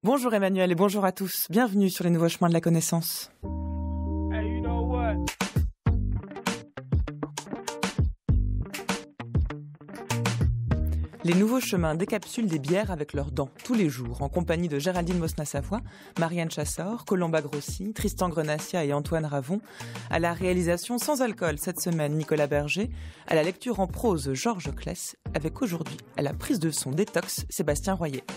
Bonjour Emmanuel et bonjour à tous. Bienvenue sur les nouveaux chemins de la connaissance. Hey, you know what? Les nouveaux chemins décapsulent des bières avec leurs dents, tous les jours, en compagnie de Géraldine Mosna-Savoie, Marianne Chassor, Colomba Grossi, Tristan Grenassia et Antoine Ravon. À la réalisation sans alcool cette semaine, Nicolas Berger. À la lecture en prose, Georges Kless. Avec aujourd'hui, à la prise de son détox, Sébastien Royer. «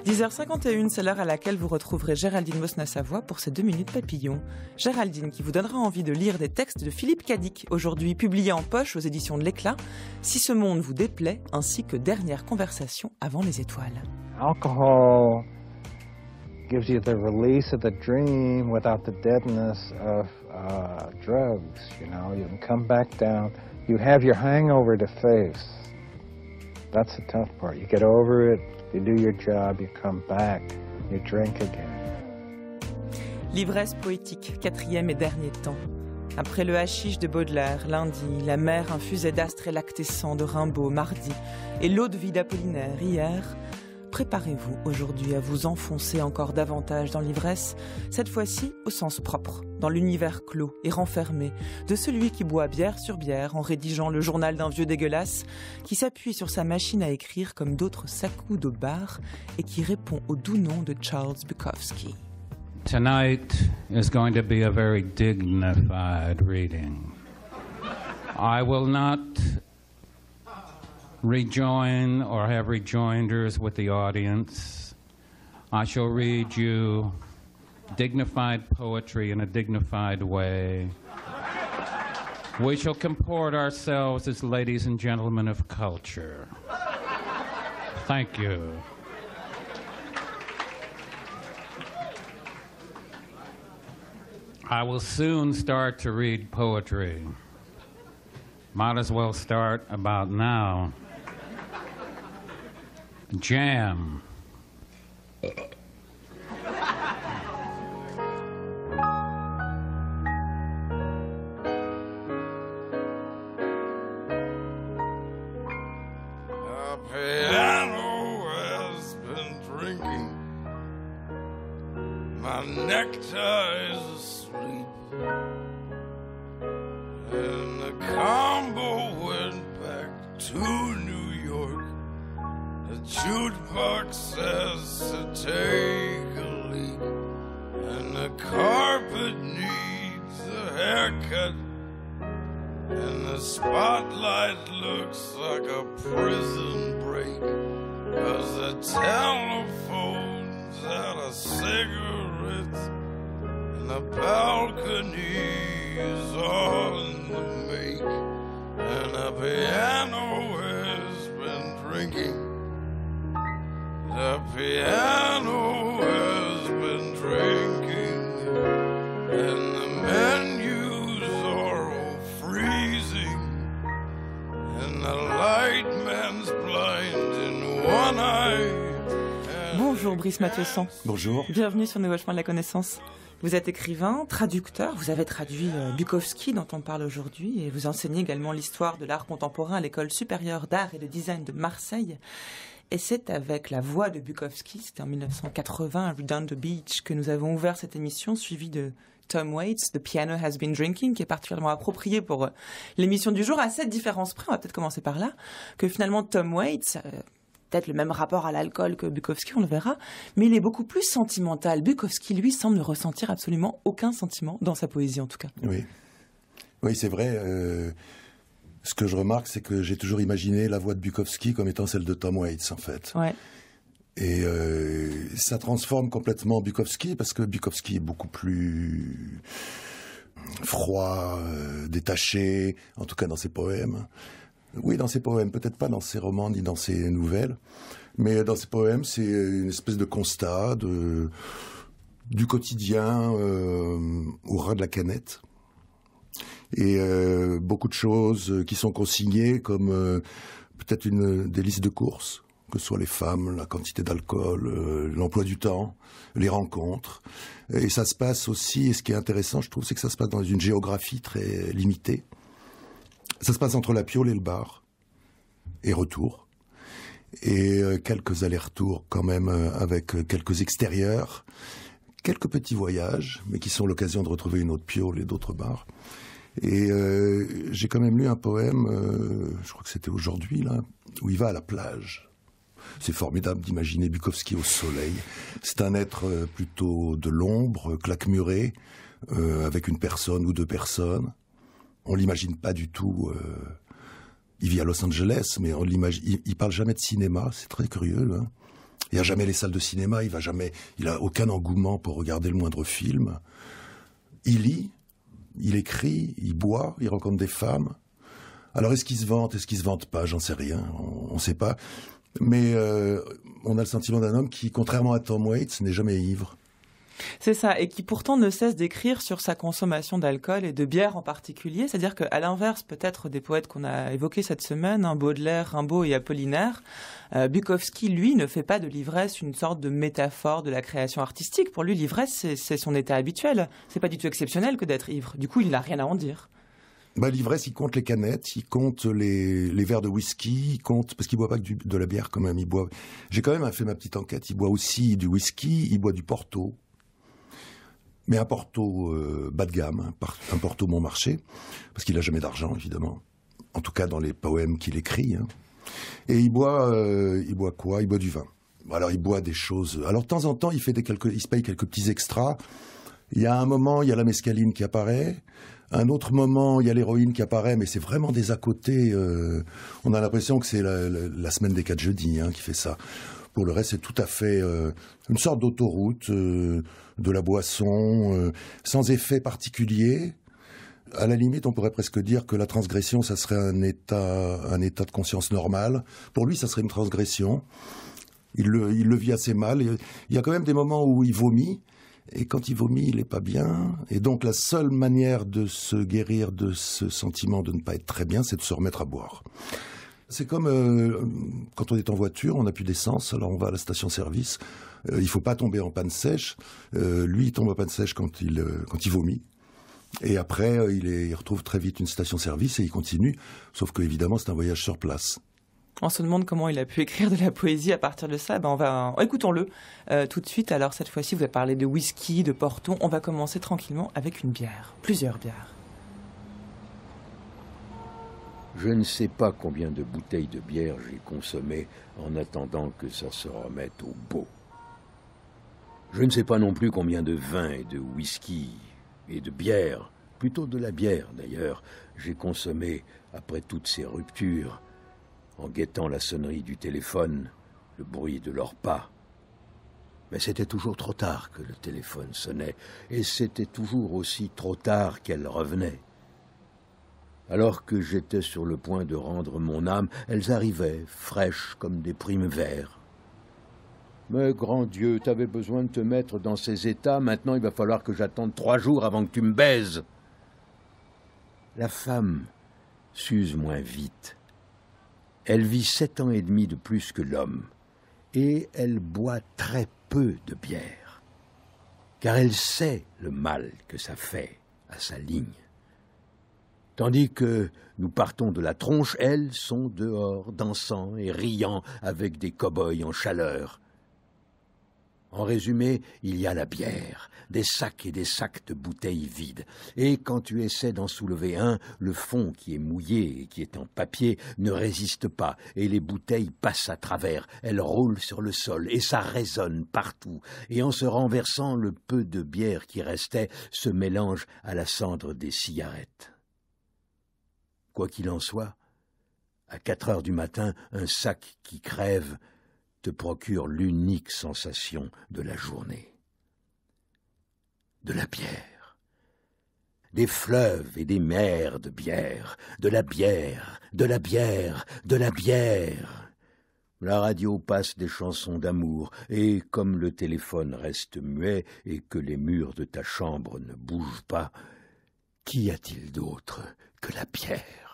10h51, c'est l'heure à laquelle vous retrouverez Géraldine Mosna-Savoie pour ses 2 minutes papillons. Géraldine qui vous donnera envie de lire des textes de Philippe Cadic, aujourd'hui publiés en poche aux éditions de l'Éclat, Si ce monde vous déplaît, ainsi que Dernière conversation avant les étoiles. Alcohol gives you the release of the dream without the deadness of drugs. You know, you can come back down. You have your hangover to face. That's the tough part. You get over it. You do your job, you come back, you drink again. L'ivresse poétique, 4e et dernier temps. Après le hashish de Baudelaire, lundi, la mer infusait d'astres et lactescents de Rimbaud, mardi, et l'eau de vie d'Apollinaire, hier. Préparez-vous aujourd'hui à vous enfoncer encore davantage dans l'ivresse, cette fois-ci au sens propre, dans l'univers clos et renfermé de celui qui boit bière sur bière en rédigeant le journal d'un vieux dégueulasse, qui s'appuie sur sa machine à écrire comme d'autres s'accoudent au bar et qui répond au doux nom de Charles Bukowski. Tonight is going to be a very dignified reading. I will not rejoin or have rejoinders with the audience. I shall read you dignified poetry in a dignified way. We shall comport ourselves as ladies and gentlemen of culture. Thank you. I will soon start to read poetry. Might as well start about now. Jam. A piano has been drinking. My necktie is asleep. And the combo went back to New York. The jukebox says to take a leak. And the carpet needs a haircut. And the spotlight looks like a prison break. 'Cause the telephone's out of cigarettes. And the balcony is on the make. And the piano has been drinking. The piano has been drinking. And the menus are all freezing. And the light man's blind in one eye. Bonjour Brice Mathieu-San. Bonjour. Bienvenue sur Nouveau Chemin de la Connaissance. Vous êtes écrivain, traducteur, vous avez traduit Bukowski dont on parle aujourd'hui et vous enseignez également l'histoire de l'art contemporain à l'École supérieure d'art et de design de Marseille. Et c'est avec la voix de Bukowski, c'était en 1980, à Redondo Beach, que nous avons ouvert cette émission suivie de Tom Waits, The Piano Has Been Drinking, qui est particulièrement approprié pour l'émission du jour, à cette différence près, on va peut-être commencer par là, que finalement Tom Waits, peut-être le même rapport à l'alcool que Bukowski, on le verra, mais il est beaucoup plus sentimental. Bukowski, lui, semble ne ressentir absolument aucun sentiment, dans sa poésie en tout cas. Oui, c'est vrai. Ce que je remarque, c'est que j'ai toujours imaginé la voix de Bukowski comme étant celle de Tom Waits, en fait. Ouais. Et ça transforme complètement Bukowski, parce que Bukowski est beaucoup plus froid, détaché, en tout cas dans ses poèmes. Oui, dans ses poèmes, peut-être pas dans ses romans ni dans ses nouvelles, mais dans ses poèmes, c'est une espèce de constat du quotidien au ras de la canette. Et beaucoup de choses qui sont consignées, comme peut-être des listes de courses, que ce soit les femmes, la quantité d'alcool, l'emploi du temps, les rencontres. Et ça se passe aussi, et ce qui est intéressant, je trouve, c'est que ça se passe dans une géographie très limitée. Ça se passe entre la Piole et le bar, et retour. Et quelques allers-retours quand même avec quelques extérieurs, quelques petits voyages, mais qui sont l'occasion de retrouver une autre Piole et d'autres bars. Et j'ai quand même lu un poème, je crois que c'était aujourd'hui, là, où il va à la plage. C'est formidable d'imaginer Bukowski au soleil. C'est un être plutôt de l'ombre, claquemuré, avec une personne ou deux personnes. On l'imagine pas du tout. Il vit à Los Angeles, mais il parle jamais de cinéma. C'est très curieux. Hein. Il n'y a jamais les salles de cinéma. Il a aucun engouement pour regarder le moindre film. Il lit, il écrit, il boit, il rencontre des femmes. Alors est-ce qu'il se vante, est-ce qu'il se vante pas? J'en sais rien. On ne sait pas. Mais on a le sentiment d'un homme qui, contrairement à Tom Waits, n'est jamais ivre. C'est ça, et qui pourtant ne cesse d'écrire sur sa consommation d'alcool et de bière en particulier. C'est-à-dire qu'à l'inverse peut-être des poètes qu'on a évoqués cette semaine, Baudelaire, Rimbaud et Apollinaire, Bukowski, lui, ne fait pas de l'ivresse une sorte de métaphore de la création artistique. Pour lui, l'ivresse, c'est son état habituel. C'est pas du tout exceptionnel que d'être ivre. Du coup, il n'a rien à en dire. L'ivresse, il compte les canettes, il compte les verres de whisky, il compte, parce qu'il boit pas que de la bière quand même, j'ai quand même fait ma petite enquête, il boit aussi du whisky, il boit du Porto. Mais un Porto bas de gamme, un Porto bon marché, parce qu'il n'a jamais d'argent, évidemment. En tout cas, dans les poèmes qu'il écrit. Hein. Et il boit quoi? Il boit du vin. Alors, il boit des choses... Alors, de temps en temps, il se paye quelques petits extras. Il y a un moment, il y a la mescaline qui apparaît. Un autre moment, il y a l'héroïne qui apparaît, mais c'est vraiment des à côté. On a l'impression que c'est la semaine des 4 jeudis qui fait ça. Pour le reste, c'est tout à fait une sorte d'autoroute, de la boisson, sans effet particulier. À la limite, on pourrait presque dire que la transgression, ça serait un état de conscience normal. Pour lui, ça serait une transgression. Il le vit assez mal. Il y a quand même des moments où il vomit. Et quand il vomit, il n'est pas bien. Et donc, la seule manière de se guérir de ce sentiment de ne pas être très bien, c'est de se remettre à boire. C'est comme quand on est en voiture, on n'a plus d'essence, alors on va à la station-service. Il ne faut pas tomber en panne sèche. Lui, il tombe en panne sèche quand il vomit. Et après, il retrouve très vite une station-service et il continue. Sauf qu'évidemment, c'est un voyage sur place. On se demande comment il a pu écrire de la poésie à partir de ça. Écoutons-le tout de suite. Alors cette fois-ci, vous avez parlé de whisky, de Porto. On va commencer tranquillement avec une bière, plusieurs bières. Je ne sais pas combien de bouteilles de bière j'ai consommées en attendant que ça se remette au beau. Je ne sais pas non plus combien de vin et de whisky et de bière, plutôt de la bière d'ailleurs, j'ai consommé après toutes ces ruptures, en guettant la sonnerie du téléphone, le bruit de leurs pas. Mais c'était toujours trop tard que le téléphone sonnait, et c'était toujours aussi trop tard qu'elle revenait. Alors que j'étais sur le point de rendre mon âme, elles arrivaient, fraîches comme des primes verts. Mais grand Dieu, t'avais besoin de te mettre dans ces états, maintenant il va falloir que j'attende 3 jours avant que tu me baises. La femme s'use moins vite. Elle vit 7 ans et demi de plus que l'homme, et elle boit très peu de bière, car elle sait le mal que ça fait à sa ligne. Tandis que nous partons de la tronche, elles sont dehors, dansant et riant avec des cow-boys en chaleur. En résumé, il y a la bière, des sacs et des sacs de bouteilles vides. Et quand tu essaies d'en soulever un, le fond qui est mouillé et qui est en papier ne résiste pas, et les bouteilles passent à travers, elles roulent sur le sol, et ça résonne partout. Et en se renversant, le peu de bière qui restait se mélange à la cendre des cigarettes. Quoi qu'il en soit, à 4 heures du matin, un sac qui crève te procure l'unique sensation de la journée. De la bière. Des fleuves et des mers de bière. De la bière, de la bière, de la bière. La radio passe des chansons d'amour, et comme le téléphone reste muet et que les murs de ta chambre ne bougent pas, qu'y a-t-il d'autre que la bière ?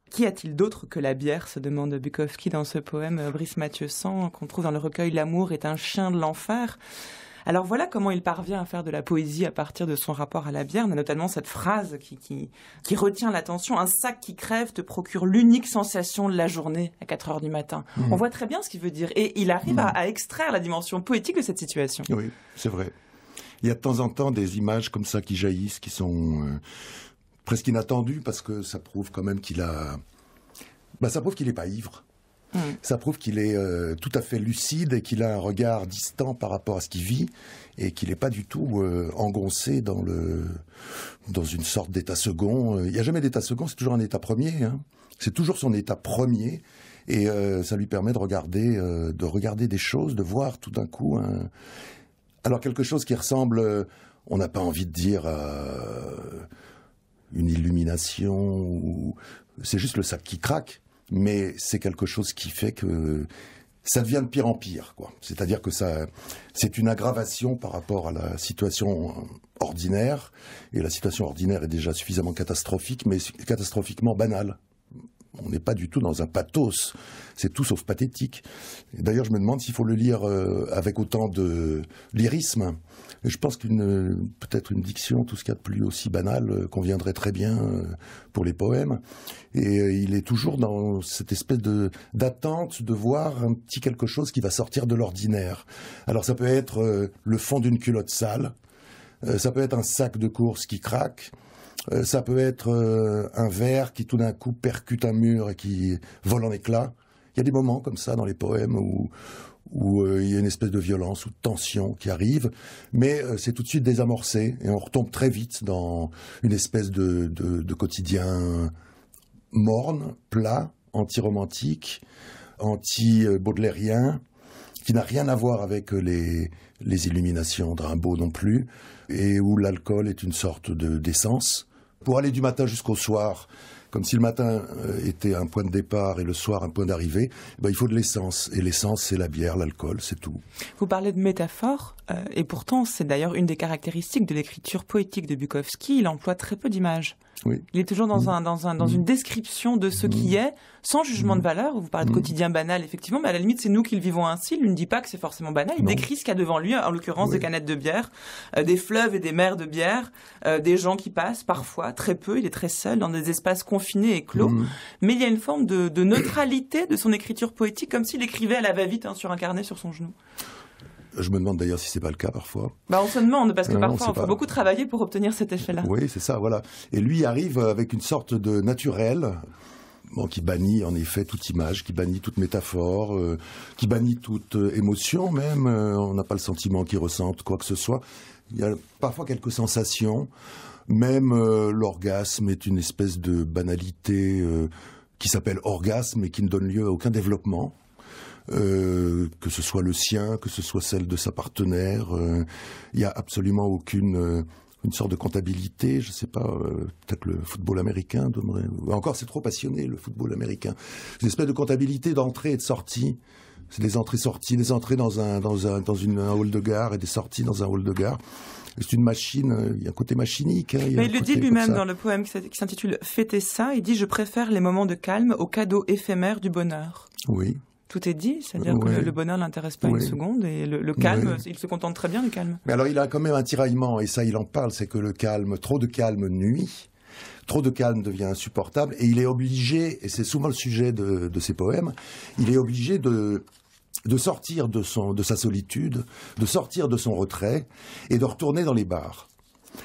Qu'y a-t-il d'autre que la bière, se demande Bukowski dans ce poème Brice Mathieu-Sang, qu'on trouve dans le recueil L'amour est un chien de l'enfer. Alors voilà comment il parvient à faire de la poésie à partir de son rapport à la bière. On a notamment cette phrase qui retient l'attention. Un sac qui crève te procure l'unique sensation de la journée à 4 heures du matin. On voit très bien ce qu'il veut dire. Et il arrive à extraire la dimension poétique de cette situation. Oui, c'est vrai. Il y a de temps en temps des images comme ça qui jaillissent, qui sont presque inattendues, parce que ça prouve quand même ça prouve qu'il n'est pas ivre. Ça prouve qu'il est tout à fait lucide et qu'il a un regard distant par rapport à ce qu'il vit et qu'il n'est pas du tout engoncé dans une sorte d'état second. Il n'y a jamais d'état second, c'est toujours un état premier. Hein. C'est toujours son état premier et ça lui permet de regarder des choses, de voir tout d'un coup alors quelque chose qui ressemble, on n'a pas envie de dire une illumination, c'est juste le sac qui craque. Mais c'est quelque chose qui fait que ça devient de pire en pire, quoi. C'est-à-dire que c'est une aggravation par rapport à la situation ordinaire. Et la situation ordinaire est déjà suffisamment catastrophique, mais catastrophiquement banale. On n'est pas du tout dans un pathos. C'est tout sauf pathétique. Et d'ailleurs, je me demande s'il faut le lire avec autant de lyrisme. Et je pense peut-être une diction, tout ce qu'il y a de plus aussi banal, conviendrait très bien pour les poèmes. Et il est toujours dans cette espèce d'attente de voir un petit quelque chose qui va sortir de l'ordinaire. Alors ça peut être le fond d'une culotte sale, ça peut être un sac de course qui craque, ça peut être un verre qui tout d'un coup percute un mur et qui vole en éclats. Il y a des moments comme ça dans les poèmes où il y a une espèce de violence ou de tension qui arrive, mais c'est tout de suite désamorcé et on retombe très vite dans une espèce de quotidien morne, plat, anti-romantique, anti-baudelairien, qui n'a rien à voir avec les illuminations de Rimbaud non plus, et où l'alcool est une sorte d'essence. Pour aller du matin jusqu'au soir, comme si le matin était un point de départ et le soir un point d'arrivée, il faut de l'essence. Et l'essence, c'est la bière, l'alcool, c'est tout. Vous parlez de métaphore, et pourtant, c'est d'ailleurs une des caractéristiques de l'écriture poétique de Bukowski. Il emploie très peu d'images. Oui. Il est toujours dans une description de ce qui est, sans jugement de valeur. Vous parlez de quotidien banal, effectivement, mais à la limite, c'est nous qui le vivons ainsi. Il ne dit pas que c'est forcément banal. Il décrit ce qu'il y a devant lui, en l'occurrence des canettes de bière, des fleuves et des mers de bière, des gens qui passent, parfois, très peu. Il est très seul, dans des espaces confinés et clos. Mais il y a une forme de neutralité de son écriture poétique, comme s'il écrivait à la va-vite sur un carnet sur son genou. Je me demande d'ailleurs si c'est pas le cas parfois. On se demande, parce que parfois, il faut beaucoup travailler pour obtenir cet effet-là. Oui, c'est ça, voilà. Et lui arrive avec une sorte de naturel, qui bannit en effet toute image, qui bannit toute métaphore, qui bannit toute émotion même. On n'a pas le sentiment qu'il ressente quoi que ce soit. Il y a parfois quelques sensations. Même l'orgasme est une espèce de banalité qui s'appelle orgasme et qui ne donne lieu à aucun développement. Que ce soit le sien, que ce soit celle de sa partenaire, il y a absolument aucune une sorte de comptabilité, je sais pas, peut-être le football américain donnerait. Encore, c'est trop passionné le football américain. Une espèce de comptabilité d'entrée et de sortie. C'est des entrées-sorties, des entrées dans un hall de gare et des sorties dans un hall de gare. C'est une machine, il y a un côté machinique. Hein, mais il le dit lui-même dans le poème qui s'intitule « Fêtez ça », il dit « Je préfère les moments de calme aux cadeaux éphémères du bonheur ». Oui. Tout est dit, c'est-à-dire que le bonheur ne l'intéresse pas une seconde et le calme, il se contente très bien du calme. Mais alors il a quand même un tiraillement, et ça il en parle, c'est que le calme, trop de calme nuit, trop de calme devient insupportable, et il est obligé, et c'est souvent le sujet de ses poèmes, il est obligé de sortir de sa solitude, de sortir de son retrait, et de retourner dans les bars.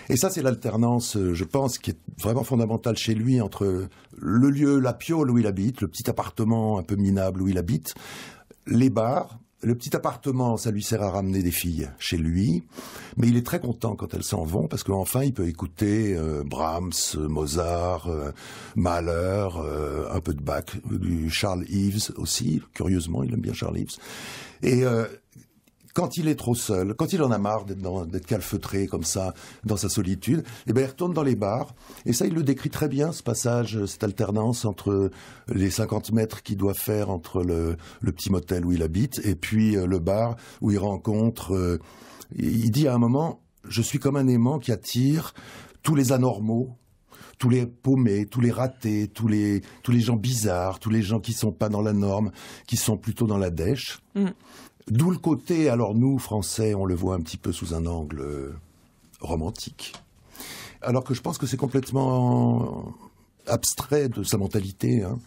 Et ça, c'est l'alternance, je pense, qui est vraiment fondamentale chez lui entre le lieu, la piole où il habite, le petit appartement un peu minable où il habite, les bars. Le petit appartement, ça lui sert à ramener des filles chez lui, mais il est très content quand elles s'en vont parce qu'enfin il peut écouter Brahms, Mozart, Mahler, un peu de Bach, du Charles Ives aussi. Curieusement, il aime bien Charles Ives. Et quand il est trop seul, quand il en a marre d'être calfeutré comme ça, dans sa solitude, il retourne dans les bars. Et ça, il le décrit très bien, ce passage, cette alternance entre les 50 mètres qu'il doit faire entre le petit motel où il habite et puis le bar où il rencontre... il dit à un moment, je suis comme un aimant qui attire tous les anormaux, tous les paumés, tous les ratés, tous les gens bizarres, tous les gens qui sont pas dans la norme, qui sont plutôt dans la dèche. D'où le côté, alors nous, Français, on le voit un petit peu sous un angle romantique. Alors que je pense que c'est complètement abstrait de sa mentalité. Hein.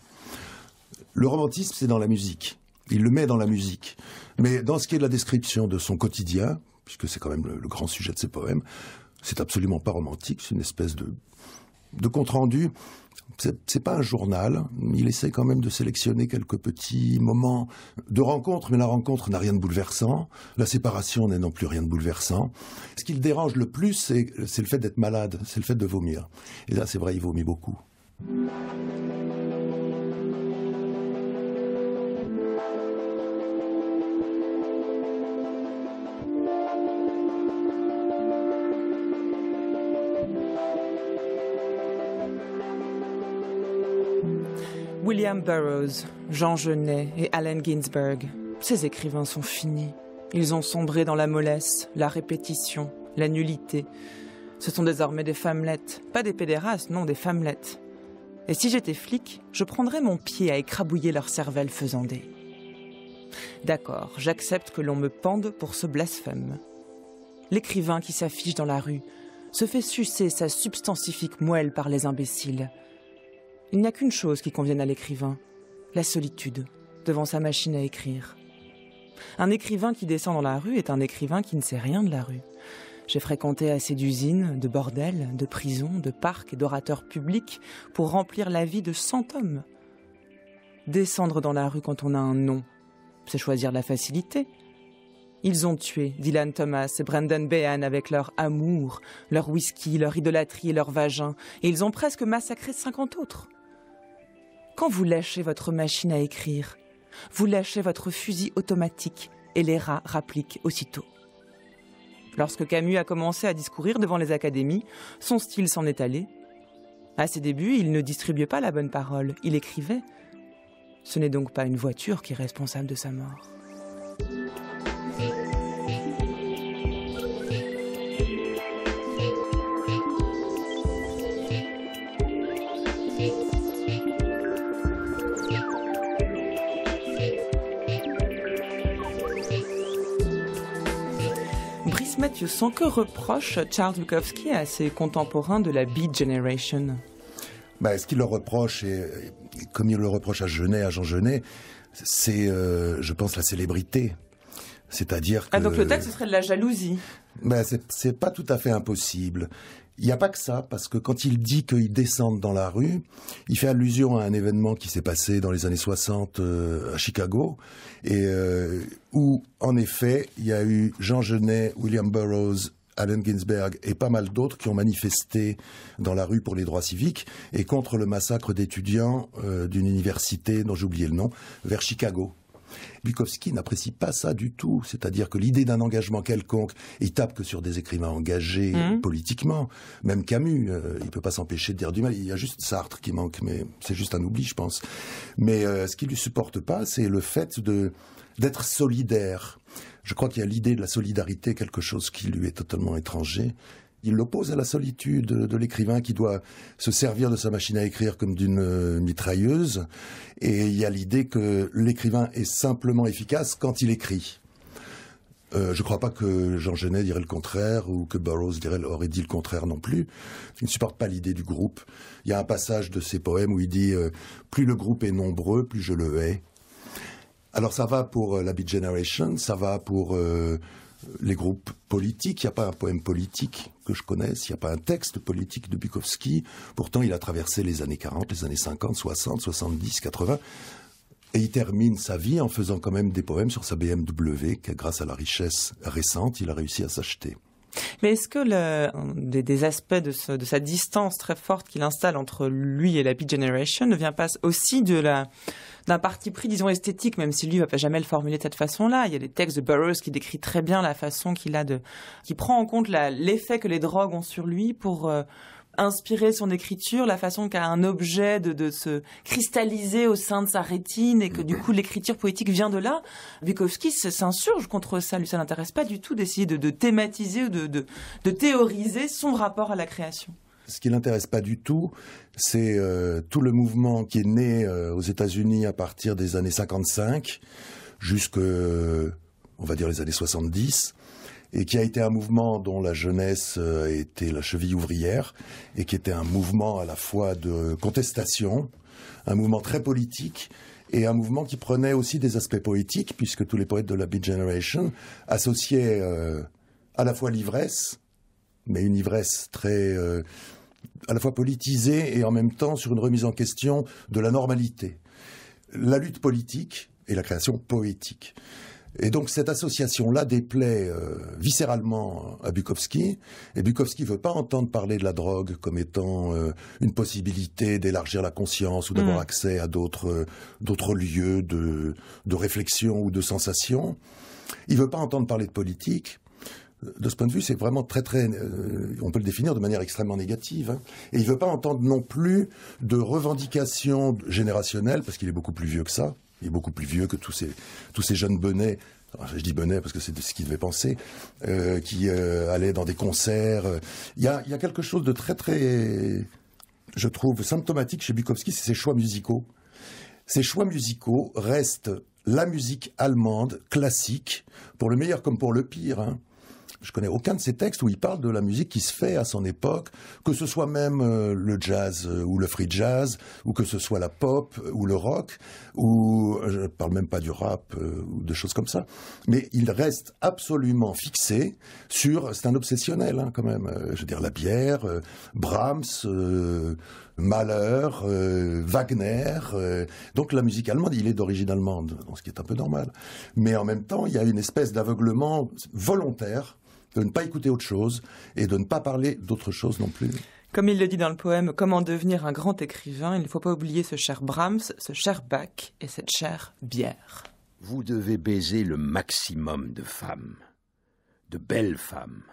Le romantisme, c'est dans la musique. Il le met dans la musique. Mais dans ce qui est de la description de son quotidien, puisque c'est quand même le grand sujet de ses poèmes, c'est absolument pas romantique, c'est une espèce de compte-rendu. C'est pas un journal, il essaie quand même de sélectionner quelques petits moments de rencontre, mais la rencontre n'a rien de bouleversant, la séparation n'est non plus rien de bouleversant. Ce qui le dérange le plus, c'est le fait d'être malade, c'est le fait de vomir. Et là, c'est vrai, il vomit beaucoup. William Burroughs, Jean Genet et Allen Ginsberg, ces écrivains sont finis. Ils ont sombré dans la mollesse, la répétition, la nullité. Ce sont désormais des femmelettes, pas des pédérastes, non, des femmelettes. Et si j'étais flic, je prendrais mon pied à écrabouiller leur cervelle faisandée. D'accord, j'accepte que l'on me pende pour ce blasphème. L'écrivain qui s'affiche dans la rue se fait sucer sa substantifique moelle par les imbéciles. Il n'y a qu'une chose qui convienne à l'écrivain, la solitude, devant sa machine à écrire. Un écrivain qui descend dans la rue est un écrivain qui ne sait rien de la rue. J'ai fréquenté assez d'usines, de bordels, de prisons, de parcs et d'orateurs publics pour remplir la vie de 100 hommes. Descendre dans la rue quand on a un nom, c'est choisir la facilité. Ils ont tué Dylan Thomas et Brendan Behan avec leur amour, leur whisky, leur idolâtrie et leur vagin, et ils ont presque massacré 50 autres. Quand vous lâchez votre machine à écrire, vous lâchez votre fusil automatique et les rats rappliquent aussitôt. Lorsque Camus a commencé à discourir devant les académies, son style s'en est allé. À ses débuts, il ne distribuait pas la bonne parole, il écrivait. Ce n'est donc pas une voiture qui est responsable de sa mort. Mathieu, sans que reproche Charles Bukowski à ses contemporains de la Beat Generation? Ce qu'il leur reproche, et comme il le reproche à Jean Genet, c'est, je pense, la célébrité. C'est-à-dire que... donc le texte, ce serait de la jalousie. C'est pas tout à fait impossible. Il n'y a pas que ça, parce que quand il dit qu'ils descendent dans la rue, il fait allusion à un événement qui s'est passé dans les années 60 à Chicago, et où, en effet, il y a eu Jean Genet, William Burroughs, Allen Ginsberg et pas mal d'autres qui ont manifesté dans la rue pour les droits civiques et contre le massacre d'étudiants d'une université dont j'ai oublié le nom, vers Chicago. Bukowski n'apprécie pas ça du tout, c'est-à-dire que l'idée d'un engagement quelconque, il tape que sur des écrivains engagés politiquement, même Camus, il peut pas s'empêcher de dire du mal, il y a juste Sartre qui manque, mais c'est juste un oubli je pense. Mais ce qu'il lui supporte pas, c'est le fait d'être solidaire. Je crois qu'il y a l'idée de la solidarité, quelque chose qui lui est totalement étranger. Il l'oppose à la solitude de l'écrivain qui doit se servir de sa machine à écrire comme d'une mitrailleuse. Et il y a l'idée que l'écrivain est simplement efficace quand il écrit. Je ne crois pas que Jean Genet dirait le contraire ou que Burroughs aurait dit le contraire non plus. Il ne supporte pas l'idée du groupe. Il y a un passage de ses poèmes où il dit « Plus le groupe est nombreux, plus je le hais ». Alors ça va pour la Beat Generation, ça va pour... les groupes politiques, il n'y a pas un poème politique que je connaisse, il n'y a pas un texte politique de Bukowski. Pourtant, il a traversé les années 40, les années 50, 60, 70, 80. Et il termine sa vie en faisant quand même des poèmes sur sa BMW, que grâce à la richesse récente, il a réussi à s'acheter. Mais est-ce que des aspects de sa distance très forte qu'il installe entre lui et la Beat Generation ne vient pas aussi d'un parti pris, disons, esthétique, même si lui ne va pas jamais le formuler de cette façon-là? Il y a des textes de Burroughs qui décrivent très bien la façon qu'il a qui prend en compte l'effet que les drogues ont sur lui pour inspirer son écriture, la façon qu'a un objet de se cristalliser au sein de sa rétine et que du coup l'écriture poétique vient de là. Bukowski s'insurge contre ça, lui ça l'intéresse pas du tout d'essayer de thématiser ou de théoriser son rapport à la création. Ce qui l'intéresse pas du tout, c'est tout le mouvement qui est né aux États-Unis à partir des années 55 jusqu'à on va dire les années 70, et qui a été un mouvement dont la jeunesse était la cheville ouvrière, et qui était un mouvement à la fois de contestation, un mouvement très politique, et un mouvement qui prenait aussi des aspects poétiques, puisque tous les poètes de la Beat Generation associaient à la fois l'ivresse, mais une ivresse très à la fois politisée et en même temps sur une remise en question de la normalité. La lutte politique et la création poétique. Et donc cette association-là déplaît viscéralement à Bukowski, et Bukowski ne veut pas entendre parler de la drogue comme étant une possibilité d'élargir la conscience ou d'avoir accès à d'autres lieux de réflexion ou de sensation. Il ne veut pas entendre parler de politique. De ce point de vue, c'est vraiment très, on peut le définir de manière extrêmement négative. Hein. Et il ne veut pas entendre non plus de revendications générationnelles, parce qu'il est beaucoup plus vieux que ça. Il est beaucoup plus vieux que tous ces jeunes benets, je dis benets parce que c'est ce qu'il devait penser, qui allaient dans des concerts. Il y a quelque chose de très, je trouve, symptomatique chez Bukowski, c'est ses choix musicaux. Ses choix musicaux restent la musique allemande classique, pour le meilleur comme pour le pire, hein. Je connais aucun de ces textes où il parle de la musique qui se fait à son époque, que ce soit même le jazz ou le free jazz, ou que ce soit la pop ou le rock, ou je ne parle même pas du rap ou de choses comme ça. Mais il reste absolument fixé sur, c'est un obsessionnel hein, quand même, je veux dire la bière, Brahms, Mahler, Wagner, donc la musique allemande, il est d'origine allemande, ce qui est un peu normal. Mais en même temps, il y a une espèce d'aveuglement volontaire de ne pas écouter autre chose et de ne pas parler d'autre chose non plus. Comme il le dit dans le poème « Comment devenir un grand écrivain », il ne faut pas oublier ce cher Brahms, ce cher Bach et cette chère bière. Vous devez baiser le maximum de femmes, de belles femmes,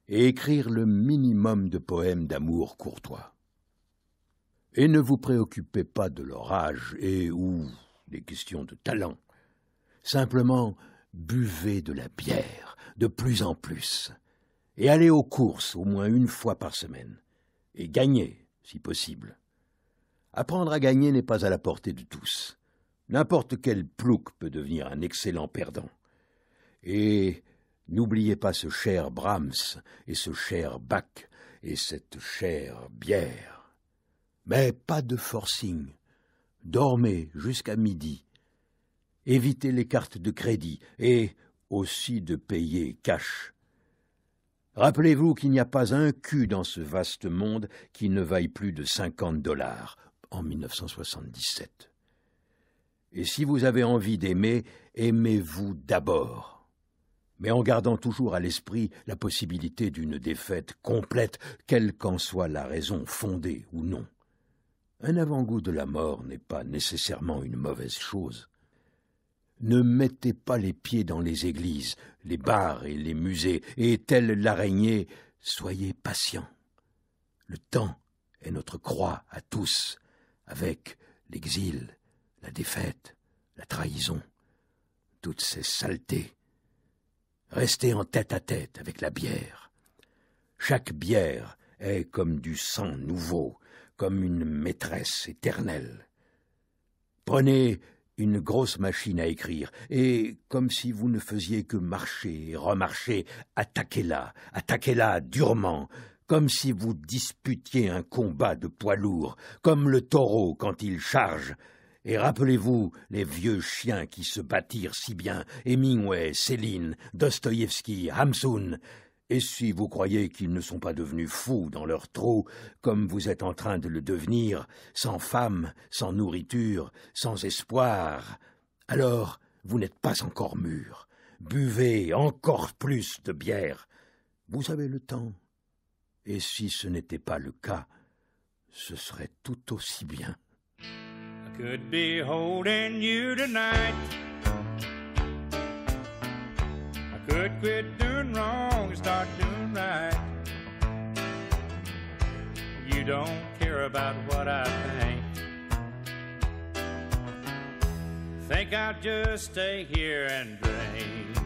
et écrire le minimum de poèmes d'amour courtois. Et ne vous préoccupez pas de leur âge et ou des questions de talent. Simplement, buvez de la bière, de plus en plus, et allez aux courses au moins une fois par semaine, et gagnez, si possible. Apprendre à gagner n'est pas à la portée de tous. N'importe quel plouc peut devenir un excellent perdant. Et n'oubliez pas ce cher Brahms, et ce cher Bach, et cette chère bière. Mais pas de forcing. Dormez jusqu'à midi. Évitez les cartes de crédit et aussi de payer cash. Rappelez-vous qu'il n'y a pas un cul dans ce vaste monde qui ne vaille plus de $50 en 1977. Et si vous avez envie d'aimer, aimez-vous d'abord, mais en gardant toujours à l'esprit la possibilité d'une défaite complète, quelle qu'en soit la raison fondée ou non. Un avant-goût de la mort n'est pas nécessairement une mauvaise chose. Ne mettez pas les pieds dans les églises, les bars et les musées, et tel l'araignée, soyez patients. Le temps est notre croix à tous, avec l'exil, la défaite, la trahison, toutes ces saletés. Restez en tête-à-tête avec la bière. Chaque bière est comme du sang nouveau, comme une maîtresse éternelle. Prenez une grosse machine à écrire, et comme si vous ne faisiez que marcher et remarcher, attaquez-la durement, comme si vous disputiez un combat de poids lourd, comme le taureau quand il charge. Et rappelez-vous les vieux chiens qui se battirent si bien, Hemingway, Céline, Dostoïevski, Hamsun. Et si vous croyez qu'ils ne sont pas devenus fous dans leur trou, comme vous êtes en train de le devenir, sans femme, sans nourriture, sans espoir, alors vous n'êtes pas encore mûrs. Buvez encore plus de bière. Vous avez le temps. Et si ce n'était pas le cas, ce serait tout aussi bien. I could be holding you tonight. I could quit doing wrong and start doing right. You don't care about what I think. Think I'll just stay here and drink.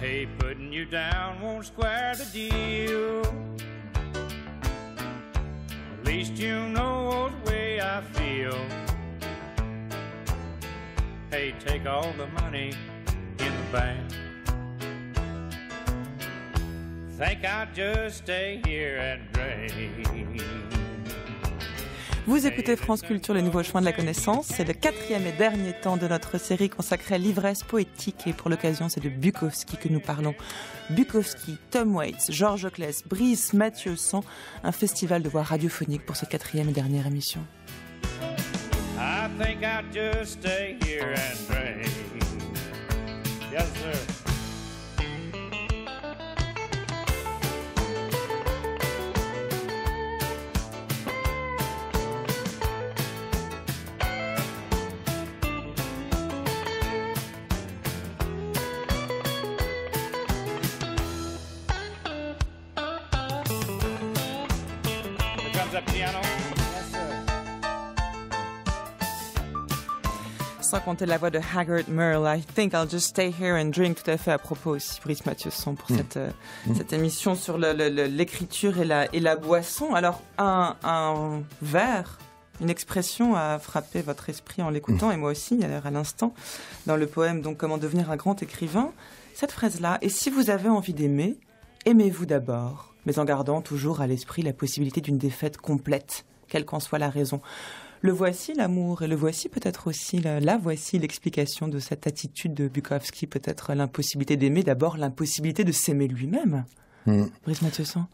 Hey, putting you down won't square the deal. At least you know the way I feel. Hey, take all the money in the bank. Think I'll just stay here and drink. Vous écoutez France Culture, le nouveau chemin de la connaissance. C'est le 4e et dernier temps de notre série consacrée à l'ivresse poétique. Et pour l'occasion, c'est de Bukowski que nous parlons. Bukowski, Tom Waits, George Claes, Brice Mathieu-San. Un festival de voix radiophonique pour cette 4e et dernière émission. I think I'll just stay here and drink. Yes, sir. Piano. Yes, sir. Sans compter la voix de Haggard Merle, I think I'll just stay here and drink, tout à fait à propos aussi, Brice Mathieu-San, pour cette émission sur l'écriture et la boisson. Alors, un vers, une expression a frappé votre esprit en l'écoutant, et moi aussi, à l'instant, dans le poème donc Comment devenir un grand écrivain. Cette phrase-là, et si vous avez envie d'aimer, aimez-vous d'abord, mais en gardant toujours à l'esprit la possibilité d'une défaite complète, quelle qu'en soit la raison. Le voici l'amour, et le voici peut-être aussi, la voici l'explication de cette attitude de Bukowski, peut-être l'impossibilité d'aimer, d'abord l'impossibilité de s'aimer lui-même. Brice Mathieu-San.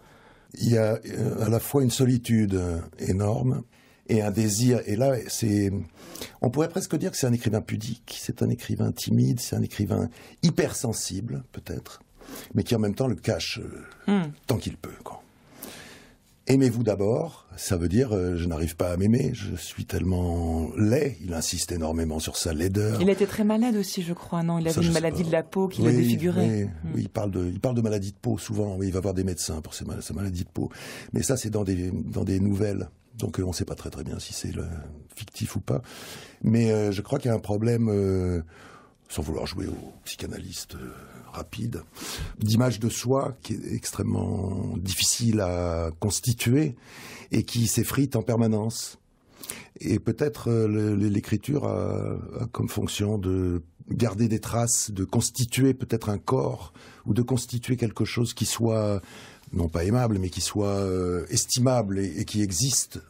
Il y a à la fois une solitude énorme et un désir, et là, on pourrait presque dire que c'est un écrivain pudique, c'est un écrivain timide, c'est un écrivain hypersensible, peut-être, mais qui en même temps le cache tant qu'il peut, quoi. Aimez-vous d'abord, ça veut dire je n'arrive pas à m'aimer, je suis tellement laid. Il insiste énormément sur sa laideur. Il était très malade aussi, je crois, non? Il avait une maladie de la peau qui le défigurait. Oui, il parle de maladie de peau souvent. Oui, il va voir des médecins pour sa maladie de peau. Mais ça, c'est dans des nouvelles. Donc on ne sait pas très bien si c'est fictif ou pas. Mais je crois qu'il y a un problème, sans vouloir jouer au psychanalyste rapide, d'image de soi qui est extrêmement difficile à constituer et qui s'effrite en permanence. Et peut-être l'écriture a comme fonction de garder des traces, de constituer peut-être un corps ou de constituer quelque chose qui soit non pas aimable, mais qui soit estimable et qui existe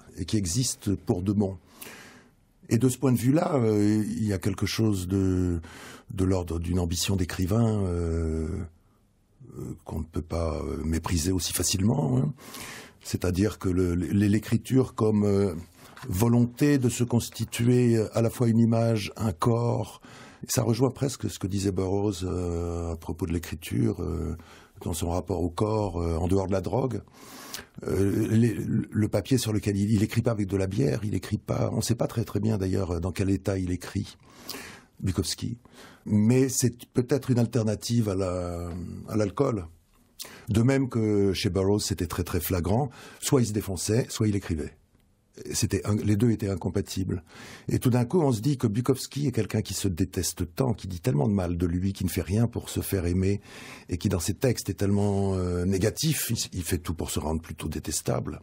pour de bon. Et de ce point de vue-là, il y a quelque chose de l'ordre d'une ambition d'écrivain qu'on ne peut pas mépriser aussi facilement. Hein. C'est-à-dire que l'écriture comme volonté de se constituer à la fois une image, un corps, ça rejoint presque ce que disait Burroughs à propos de l'écriture, dans son rapport au corps, en dehors de la drogue. Le papier sur lequel il écrit pas avec de la bière, il écrit pas, on ne sait pas très très bien d'ailleurs dans quel état il écrit, Bukowski, mais c'est peut-être une alternative à l'alcool. De même que chez Burroughs c'était très très flagrant, soit il se défonçait, soit il écrivait. Les deux étaient incompatibles. Et tout d'un coup, on se dit que Bukowski est quelqu'un qui se déteste tant, qui dit tellement de mal de lui, qui ne fait rien pour se faire aimer, et qui dans ses textes est tellement négatif, il fait tout pour se rendre plutôt détestable,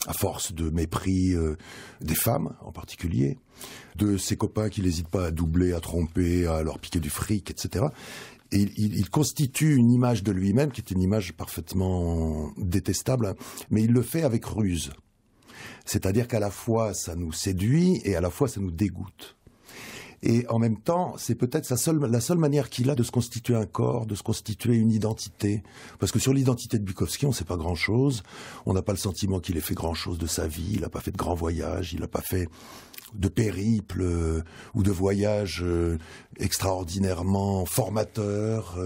à force de mépris des femmes en particulier, de ses copains qu'il n'hésite pas à doubler, à tromper, à leur piquer du fric, etc. Et il constitue une image de lui-même qui est une image parfaitement détestable, mais il le fait avec ruse. C'est-à-dire qu'à la fois ça nous séduit et à la fois ça nous dégoûte. Et en même temps, c'est peut-être la seule manière qu'il a de se constituer un corps, de se constituer une identité. Parce que sur l'identité de Bukowski, on ne sait pas grand-chose. On n'a pas le sentiment qu'il ait fait grand-chose de sa vie. Il n'a pas fait de grands voyages. Il n'a pas fait de périples ou de voyages extraordinairement formateurs.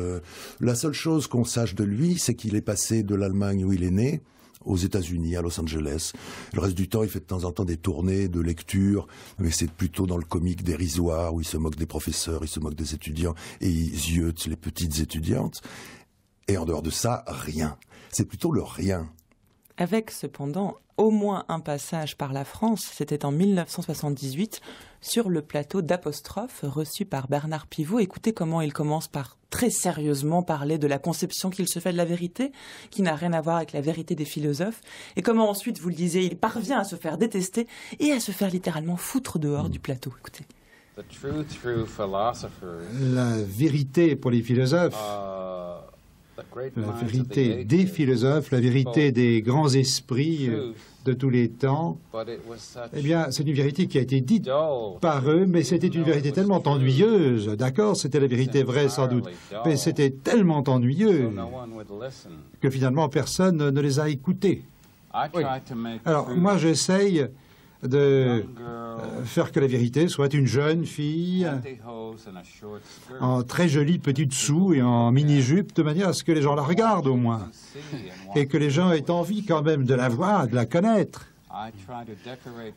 La seule chose qu'on sache de lui, c'est qu'il est passé de l'Allemagne où il est né aux États-Unis, à Los Angeles. Le reste du temps, il fait de temps en temps des tournées de lecture, mais c'est plutôt dans le comique dérisoire, où il se moque des professeurs, il se moque des étudiants, et il ziote les petites étudiantes. Et en dehors de ça, rien. C'est plutôt le rien. Avec cependant au moins un passage par la France, c'était en 1978, sur le plateau d'Apostrophe, reçu par Bernard Pivot. Écoutez comment il commence par très sérieusement parler de la conception qu'il se fait de la vérité, qui n'a rien à voir avec la vérité des philosophes, et comment ensuite, vous le disiez, il parvient à se faire détester et à se faire littéralement foutre dehors du plateau. Écoutez. La vérité pour les philosophes, la vérité des philosophes, la vérité des grands esprits de tous les temps, eh bien, c'est une vérité qui a été dite par eux, mais c'était une vérité tellement ennuyeuse. D'accord, c'était la vérité vraie sans doute, mais c'était tellement ennuyeux que finalement personne ne les a écoutés. Oui. Alors, moi, j'essaye de faire que la vérité soit une jeune fille en très jolie petite soue et en mini-jupe, de manière à ce que les gens la regardent au moins, et que les gens aient envie quand même de la voir, de la connaître.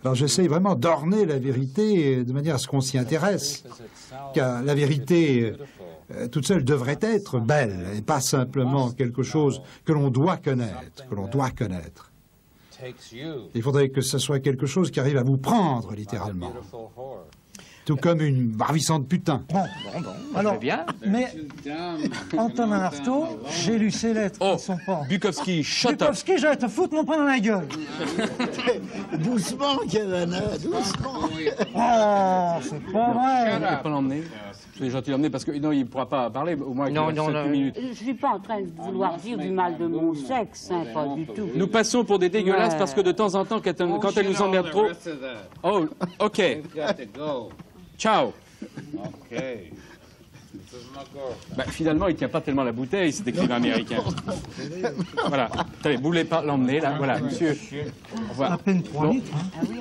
Alors j'essaye vraiment d'orner la vérité de manière à ce qu'on s'y intéresse, car la vérité toute seule devrait être belle, et pas simplement quelque chose que l'on doit connaître, Il faudrait que ce soit quelque chose qui arrive à vous prendre, littéralement. Tout comme une ravissante putain. Bon. Alors, bien. Mais, Antonin Artaud, j'ai lu ses lettres. Oh, qui sont pas... Bukowski, shut up. Bukowski, j'allais te foutre mon poing dans la gueule. Doucement, Cavana, doucement. Oh, c'est pas vrai. Je ne peux pas l'emmener. Soyez gentil de l'emmener parce que non, il ne pourra pas parler au moins 7 minutes. Je ne suis pas en train de vouloir dire du mal de mon sexe, hein, pas du tout. Nous passons pour des dégueulasses parce que de temps en temps, quand elle nous emmerde trop... Oh, OK. Ciao. Bah, finalement, il ne tient pas tellement la bouteille, cet écrivain américain. Voilà. Attendez, vous voulez pas l'emmener, là? Voilà, monsieur. Au revoir. À peine 3 litres. Hein. Ah oui,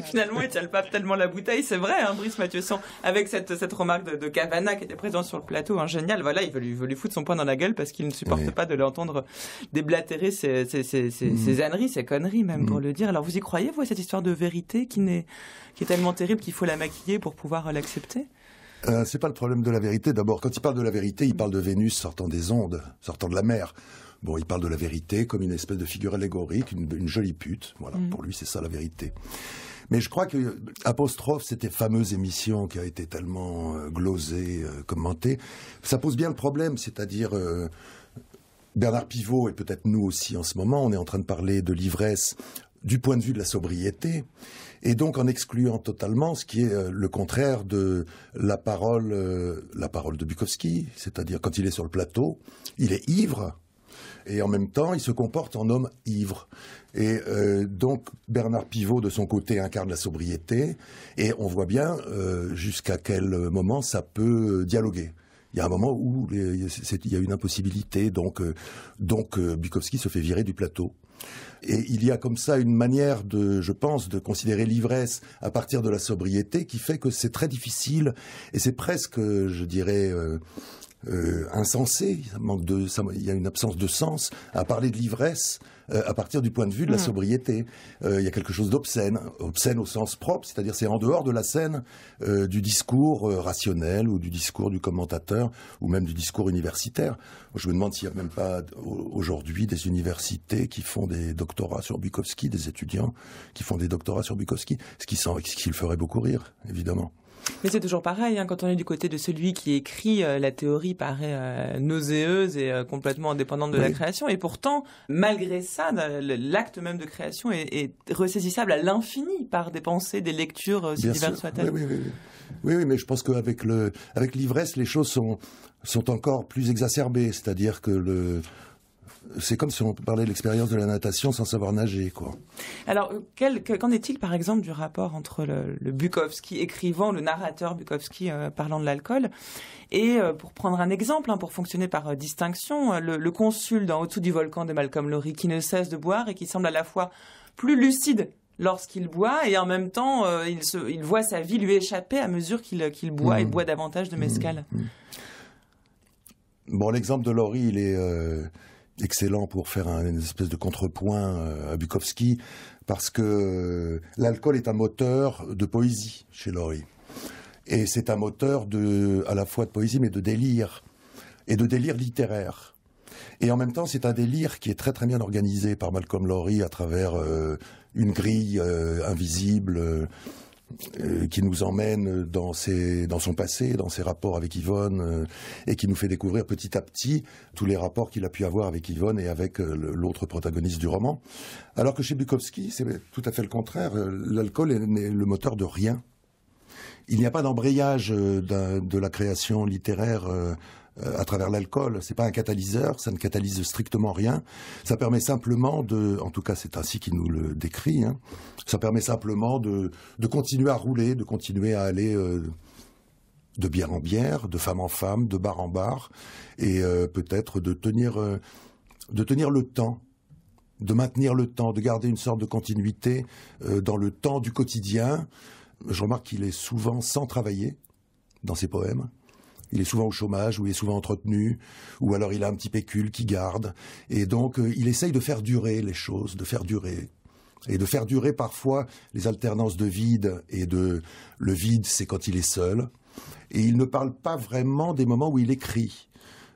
Finalement, il ne tient pas tellement la bouteille, c'est vrai, hein, Brice Mathieuson, avec cette remarque de Cavana qui était présent sur le plateau, hein, génial. Voilà, il veut lui foutre son poing dans la gueule parce qu'il ne supporte pas de l'entendre déblatérer ses âneries, ses conneries même, pour le dire. Alors, vous y croyez, vous, à cette histoire de vérité qui est tellement terrible qu'il faut la maquiller pour pouvoir l'accepter? C'est pas le problème de la vérité. D'abord, quand il parle de la vérité, il parle de Vénus sortant des ondes, sortant de la mer. Bon, il parle de la vérité comme une espèce de figure allégorique, une jolie pute. Voilà, pour lui, c'est ça la vérité. Mais je crois que Apostrophe, cette fameuse émission qui a été tellement glosée, commentée, ça pose bien le problème, c'est-à-dire Bernard Pivot et peut-être nous aussi en ce moment, on est en train de parler de l'ivresse du point de vue de la sobriété, et donc en excluant totalement ce qui est le contraire de la parole de Bukowski, c'est-à-dire quand il est sur le plateau, il est ivre, et en même temps, il se comporte en homme ivre. Et donc, Bernard Pivot, de son côté, incarne la sobriété, et on voit bien jusqu'à quel moment ça peut dialoguer. Il y a un moment où il y a une impossibilité, donc Bukowski se fait virer du plateau. Et il y a comme ça une manière je pense, de considérer l'ivresse à partir de la sobriété qui fait que c'est très difficile, et c'est presque, je dirais... insensé, il y a une absence de sens à parler de l'ivresse à partir du point de vue de la sobriété. Il y a quelque chose d'obscène, obscène au sens propre, c'est-à-dire c'est en dehors de la scène du discours rationnel ou du discours du commentateur ou même du discours universitaire. Je me demande s'il n'y a même pas aujourd'hui des universités qui font des doctorats sur Bukowski, des étudiants qui font des doctorats sur Bukowski, ce qui le ferait beaucoup rire, évidemment. Mais c'est toujours pareil, hein, quand on est du côté de celui qui écrit, la théorie paraît nauséeuse et complètement indépendante de la création. Et pourtant, malgré ça, l'acte même de création est ressaisissable à l'infini par des pensées, des lectures, aussi diverses soient-elles. Oui, mais je pense qu'avec l'ivresse, les choses sont encore plus exacerbées. C'est-à-dire que c'est comme si on parlait de l'expérience de la natation sans savoir nager, quoi. Alors, qu'en est-il, par exemple, du rapport entre le Bukowski écrivant, le narrateur Bukowski parlant de l'alcool, et pour prendre un exemple, pour fonctionner par distinction, le consul dans Au-dessous du volcan de Malcolm Lowry, qui ne cesse de boire et qui semble à la fois plus lucide lorsqu'il boit, et en même temps, il voit sa vie lui échapper à mesure qu'il boit et boit davantage de mescal. Bon, l'exemple de Lowry, il est... excellent pour faire une espèce de contrepoint à Bukowski, parce que l'alcool est un moteur de poésie chez Lowry. Et c'est un moteur à la fois de poésie, mais de délire, et de délire littéraire. Et en même temps, c'est un délire qui est très très bien organisé par Malcolm Lowry à travers une grille invisible, qui nous emmène dans son passé, dans ses rapports avec Yvonne, et qui nous fait découvrir petit à petit tous les rapports qu'il a pu avoir avec Yvonne et avec l'autre protagoniste du roman. Alors que chez Bukowski, c'est tout à fait le contraire. L'alcool est le moteur de rien. il n'y a pas d'embrayage de la création littéraire à travers l'alcool. C'est pas un catalyseur, ça ne catalyse strictement rien. Ça permet simplement en tout cas c'est ainsi qu'il nous le décrit, hein, ça permet simplement de continuer à rouler, de continuer à aller de bière en bière, de femme en femme, de bar en bar, et peut-être de tenir le temps, de maintenir le temps, de garder une sorte de continuité dans le temps du quotidien. Je remarque qu'il est souvent sans travailler dans ses poèmes. Il est souvent au chômage, ou il est souvent entretenu, ou alors il a un petit pécule qu'il garde. Et donc, il essaye de faire durer les choses, de faire durer. Et de faire durer parfois les alternances de vide. Et le vide, c'est quand il est seul. Et il ne parle pas vraiment des moments où il écrit.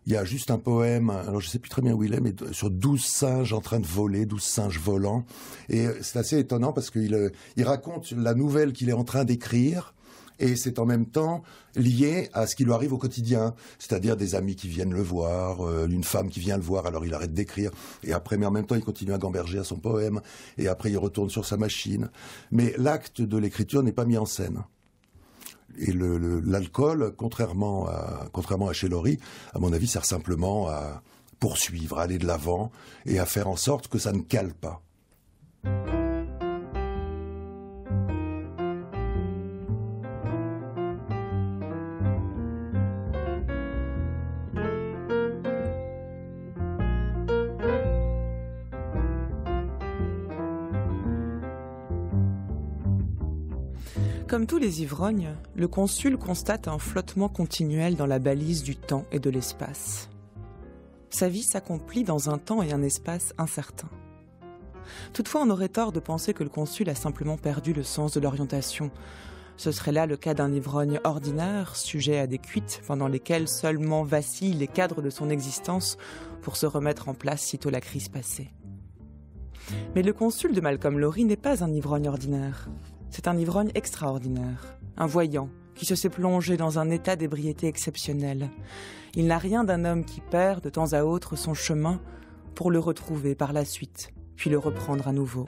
Il y a juste un poème, alors je ne sais plus très bien où il est, mais sur 12 singes en train de voler, 12 singes volants. Et c'est assez étonnant parce qu'il raconte la nouvelle qu'il est en train d'écrire. Et c'est en même temps lié à ce qui lui arrive au quotidien, c'est-à-dire des amis qui viennent le voir, une femme qui vient le voir, alors il arrête d'écrire, et après, mais en même temps, il continue à gamberger à son poème, et après, il retourne sur sa machine. Mais l'acte de l'écriture n'est pas mis en scène. Et l'alcool, contrairement à chez Laurie, à mon avis, sert simplement à poursuivre, à aller de l'avant, et à faire en sorte que ça ne cale pas. Comme tous les ivrognes, le consul constate un flottement continuel dans la balise du temps et de l'espace. Sa vie s'accomplit dans un temps et un espace incertains. Toutefois, on aurait tort de penser que le consul a simplement perdu le sens de l'orientation. Ce serait là le cas d'un ivrogne ordinaire, sujet à des cuites pendant lesquelles seulement vacillent les cadres de son existence pour se remettre en place sitôt la crise passée. Mais le consul de Malcolm Lowry n'est pas un ivrogne ordinaire. C'est un ivrogne extraordinaire, un voyant qui se s'est plongé dans un état d'ébriété exceptionnel. Il n'a rien d'un homme qui perd de temps à autre son chemin pour le retrouver par la suite, puis le reprendre à nouveau.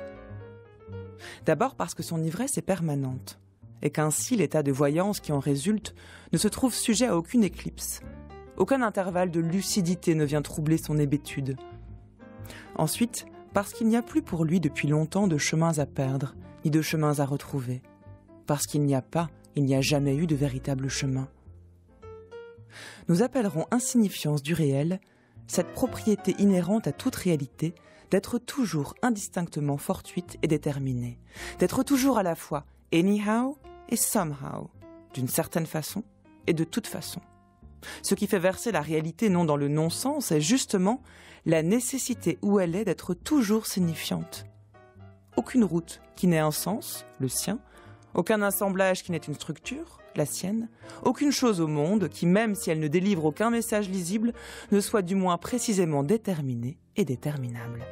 D'abord parce que son ivresse est permanente, et qu'ainsi l'état de voyance qui en résulte ne se trouve sujet à aucune éclipse. Aucun intervalle de lucidité ne vient troubler son hébétude. Ensuite, parce qu'il n'y a plus pour lui depuis longtemps de chemins à perdre, ni de chemins à retrouver. Parce qu'il n'y a jamais eu de véritable chemin. Nous appellerons insignifiance du réel cette propriété inhérente à toute réalité d'être toujours indistinctement fortuite et déterminée, d'être toujours à la fois anyhow et somehow, d'une certaine façon et de toute façon. Ce qui fait verser la réalité non dans le non-sens est justement la nécessité où elle est d'être toujours signifiante. Aucune route qui n'ait un sens, le sien, aucun assemblage qui n'ait une structure, la sienne, aucune chose au monde qui, même si elle ne délivre aucun message lisible, ne soit du moins précisément déterminée et déterminable.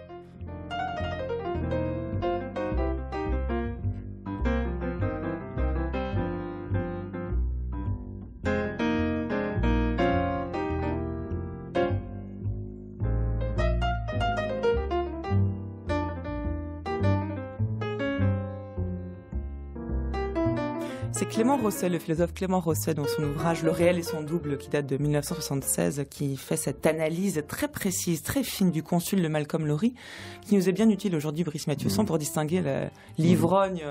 C'est Clément Rosset, le philosophe Clément Rosset, dans son ouvrage « Le réel et son double » qui date de 1976, qui fait cette analyse très précise, très fine du consul de Malcolm Lowry, qui nous est bien utile aujourd'hui, Brice Mathieuson, pour distinguer l'ivrogne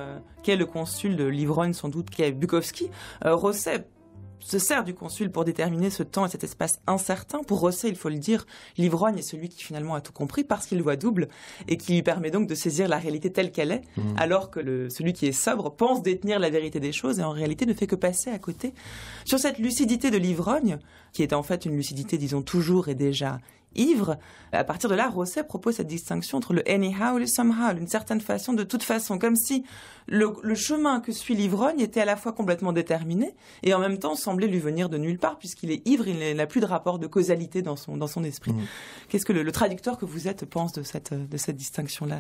qu'est le consul de l'ivrogne sans doute qu'est Bukowski. Rosset se sert du consul pour déterminer ce temps et cet espace incertain. Pour Rosset, il faut le dire, l'ivrogne est celui qui finalement a tout compris parce qu'il voit double et qui lui permet donc de saisir la réalité telle qu'elle est, alors que celui qui est sobre pense détenir la vérité des choses et en réalité ne fait que passer à côté. Sur cette lucidité de l'ivrogne, qui est en fait une lucidité, disons, toujours et déjà ivre, à partir de là, Rosset propose cette distinction entre le anyhow et le somehow, d'une certaine façon, de toute façon, comme si le chemin que suit l'ivrogne était à la fois complètement déterminé et en même temps semblait lui venir de nulle part, puisqu'il est ivre, il n'a plus de rapport de causalité dans son esprit. Qu'est-ce que le traducteur que vous êtes pense de cette distinction-là?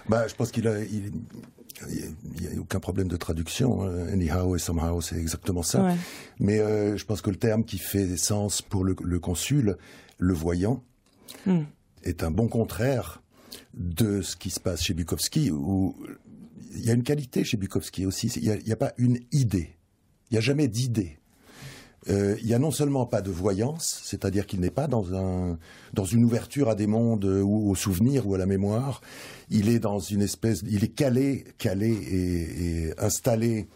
Je pense qu'il n'y a aucun problème de traduction. Anyhow et somehow, c'est exactement ça. Ouais. Mais je pense que le terme qui fait sens pour le consul, le voyant, est un bon contraire de ce qui se passe chez Bukowski, où il y a une qualité chez Bukowski aussi. Il n'y a pas une idée. Il n'y a jamais d'idée. Il n'y a non seulement pas de voyance, c'est-à-dire qu'il n'est pas dans une ouverture à des mondes ou au souvenir ou à la mémoire. Il est dans une espèce, il est calé et installé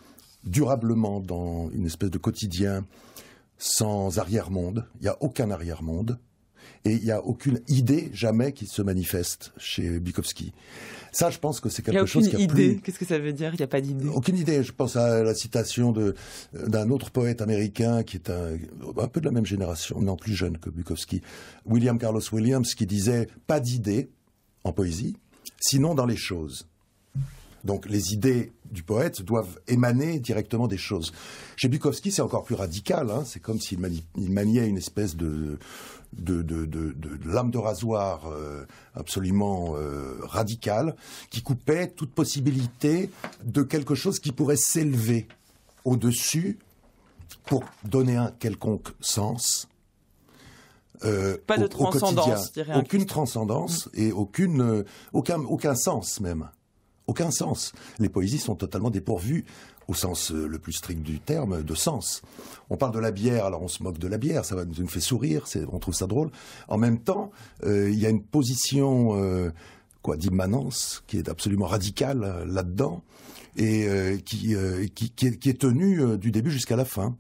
durablement dans une espèce de quotidien sans arrière-monde. Il n'y a aucun arrière-monde. Et il n'y a aucune idée jamais qui se manifeste chez Bukowski. Ça, je pense que c'est quelque chose qui a idée. Qu'est-ce que ça veut dire? Il n'y a pas d'idée. Aucune idée. Je pense à la citation d'un autre poète américain qui est un peu de la même génération, non plus jeune que Bukowski, William Carlos Williams, qui disait « pas d'idées en poésie, sinon dans les choses ». Donc les idées du poète doivent émaner directement des choses. Chez Bukowski, c'est encore plus radical. Hein. C'est comme s'il maniait une espèce de lame de rasoir absolument radicale qui coupait toute possibilité de quelque chose qui pourrait s'élever au-dessus pour donner un quelconque sens. Pas de transcendance, je dirais. Aucune transcendance et aucun sens même. Aucun sens. Les poésies sont totalement dépourvues, au sens le plus strict du terme, de sens. On parle de la bière, alors on se moque de la bière, ça nous fait sourire, on trouve ça drôle. En même temps, il y a une position d'immanence qui est absolument radicale là-dedans et qui est tenue du début jusqu'à la fin.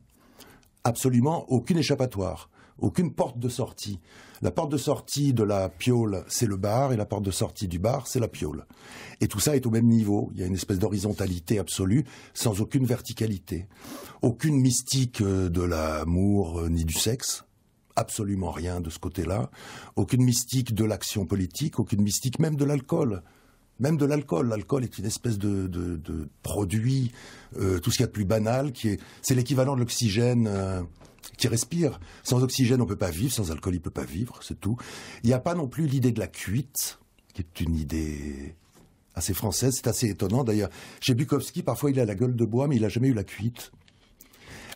Absolument aucune échappatoire. Aucune porte de sortie. La porte de sortie de la piole, c'est le bar, et la porte de sortie du bar, c'est la piole. Et tout ça est au même niveau. Il y a une espèce d'horizontalité absolue, sans aucune verticalité. Aucune mystique de l'amour ni du sexe. Absolument rien de ce côté-là. Aucune mystique de l'action politique, aucune mystique même de l'alcool. Même de l'alcool. L'alcool est une espèce de produit, tout ce qu'il y a de plus banal, c'est l'équivalent de l'oxygène qui respire. Sans oxygène, on ne peut pas vivre. Sans alcool, il ne peut pas vivre, c'est tout. Il n'y a pas non plus l'idée de la cuite, qui est une idée assez française. C'est assez étonnant. D'ailleurs, chez Bukowski, parfois, il a la gueule de bois, mais il n'a jamais eu la cuite.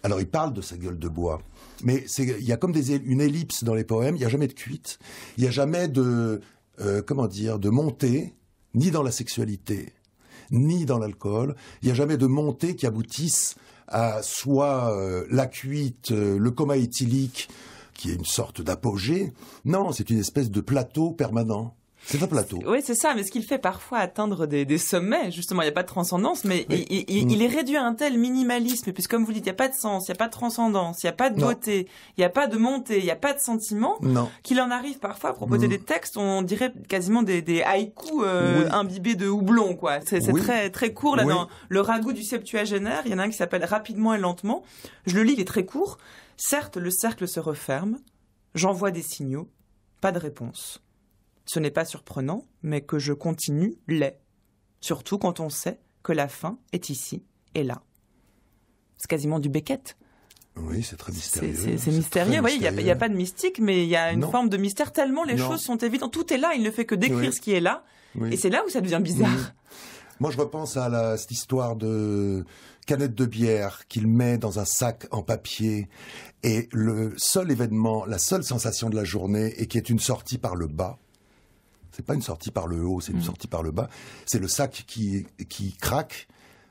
Alors, il parle de sa gueule de bois. Mais il y a comme une ellipse dans les poèmes. Il n'y a jamais de cuite. Il n'y a jamais de montée, ni dans la sexualité, ni dans l'alcool. Il n'y a jamais de montée qui aboutisse à soit la cuite, le coma éthylique, qui est une sorte d'apogée. Non, c'est une espèce de plateau permanent. C'est un plateau. Oui, c'est ça, mais ce qu'il fait parfois atteindre des sommets, justement, il n'y a pas de transcendance, mais oui. il est réduit à un tel minimalisme, puisque comme vous dites, il n'y a pas de sens, il n'y a pas de transcendance, il n'y a pas de beauté, il n'y a pas de montée, il n'y a pas de sentiment, qu'il en arrive parfois à proposer des textes, on dirait quasiment des haïkus imbibés de houblon, quoi. C'est très, très court, là, dans le ragoût du septuagénaire, il y en a un qui s'appelle Rapidement et lentement. Je le lis, il est très court. Certes, le cercle se referme, j'envoie des signaux, pas de réponse. Ce n'est pas surprenant, mais que je continue l'est. Surtout quand on sait que la fin est ici et là. C'est quasiment du Beckett. Oui, c'est très mystérieux. C'est mystérieux. Vous voyez, il n'y a pas de mystique, mais il y a une forme de mystère tellement les choses sont évidentes. Tout est là, il ne fait que décrire ce qui est là. Et c'est là où ça devient bizarre. Moi, je repense à cette histoire de canette de bière qu'il met dans un sac en papier. Et le seul événement, la seule sensation de la journée, et qui est une sortie par le bas. C'est pas une sortie par le haut, c'est une sortie par le bas. C'est le sac qui craque,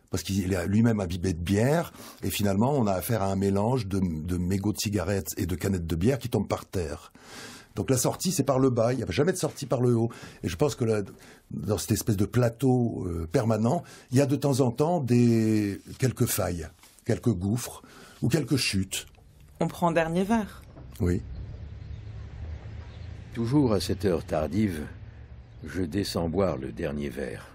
parce qu'il est lui-même imbibé de bière, et finalement, on a affaire à un mélange de mégots de cigarettes et de canettes de bière qui tombent par terre. Donc la sortie, c'est par le bas, il n'y a jamais de sortie par le haut. Et je pense que dans cette espèce de plateau permanent, il y a de temps en temps quelques failles, quelques gouffres, ou quelques chutes. On prend dernier verre. Oui. Toujours à cette heure tardive, je descends boire le dernier verre.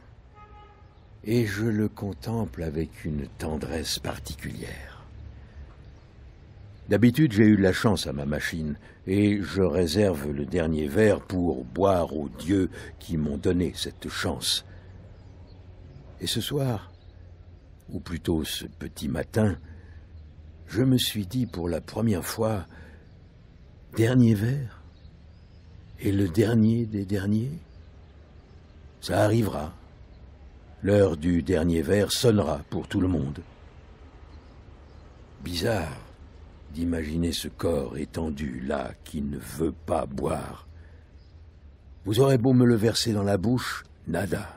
Et je le contemple avec une tendresse particulière. D'habitude, j'ai eu de la chance à ma machine, et je réserve le dernier verre pour boire aux dieux qui m'ont donné cette chance. Et ce soir, ou plutôt ce petit matin, je me suis dit pour la première fois, dernier verre, et le dernier des derniers, ça arrivera. L'heure du dernier verre sonnera pour tout le monde. Bizarre d'imaginer ce corps étendu là qui ne veut pas boire. Vous aurez beau me le verser dans la bouche, nada.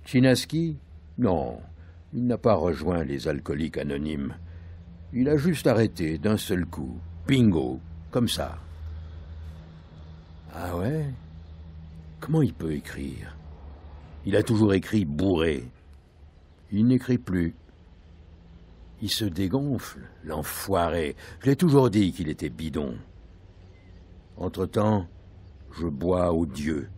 Chinaski? Non, Il n'a pas rejoint les alcooliques anonymes. Il a juste arrêté d'un seul coup. Bingo, comme ça. Ah ouais? Comment il peut écrire? Il a toujours écrit bourré. Il n'écrit plus. Il se dégonfle, l'enfoiré. Je l'ai toujours dit qu'il était bidon. Entre-temps, je bois aux dieux.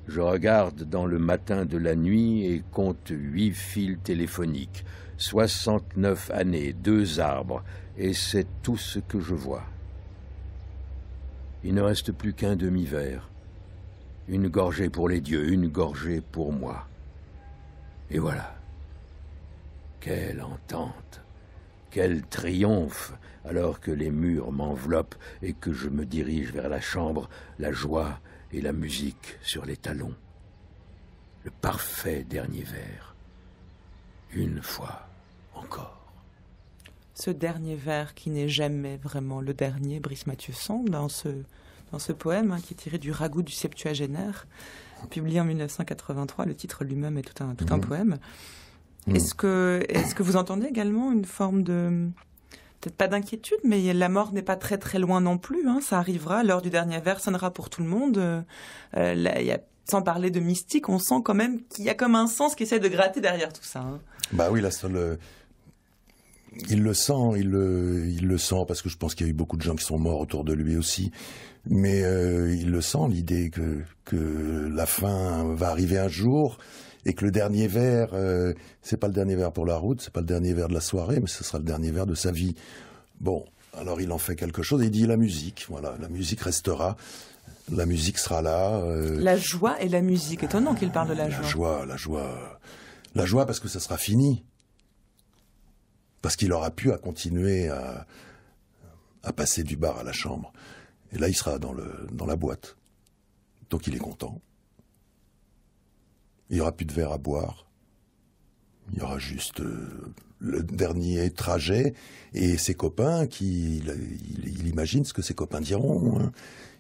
Je regarde dans le matin de la nuit et compte 8 fils téléphoniques, 69 années, 2 arbres, et c'est tout ce que je vois. Il ne reste plus qu'un demi-verre. Une gorgée pour les dieux, une gorgée pour moi. Et voilà. Quelle entente, quel triomphe, alors que les murs m'enveloppent et que je me dirige vers la chambre, la joie et la musique sur les talons. Le parfait dernier verre. Une fois encore. Ce dernier vers qui n'est jamais vraiment le dernier, Brice Mathieuson, dans ce poème qui est tiré du Ragout du Septuagénaire, publié en 1983. Le titre lui-même est tout un poème. Est-ce que vous entendez également une forme de... Peut-être pas d'inquiétude, mais la mort n'est pas très très loin non plus. Ça arrivera, l'heure du dernier vers sonnera pour tout le monde. Sans parler de mystique, on sent quand même qu'il y a comme un sens qui essaie de gratter derrière tout ça. Bah oui, il le sent parce que je pense qu'il y a eu beaucoup de gens qui sont morts autour de lui aussi. Mais il le sent, l'idée que la fin va arriver un jour et que le dernier vers, c'est pas le dernier vers pour la route, c'est pas le dernier vers de la soirée, mais ce sera le dernier vers de sa vie. Bon, alors il en fait quelque chose et il dit la musique, voilà, la musique restera, la musique sera là. La joie et la musique, étonnant qu'il parle de la joie. La joie parce que ça sera fini. Parce qu'il aura pu continuer à passer du bar à la chambre. Et là, il sera dans la boîte. Donc il est content. Il n'y aura plus de verre à boire. Il y aura juste le dernier trajet et ses copains il imagine ce que ses copains diront.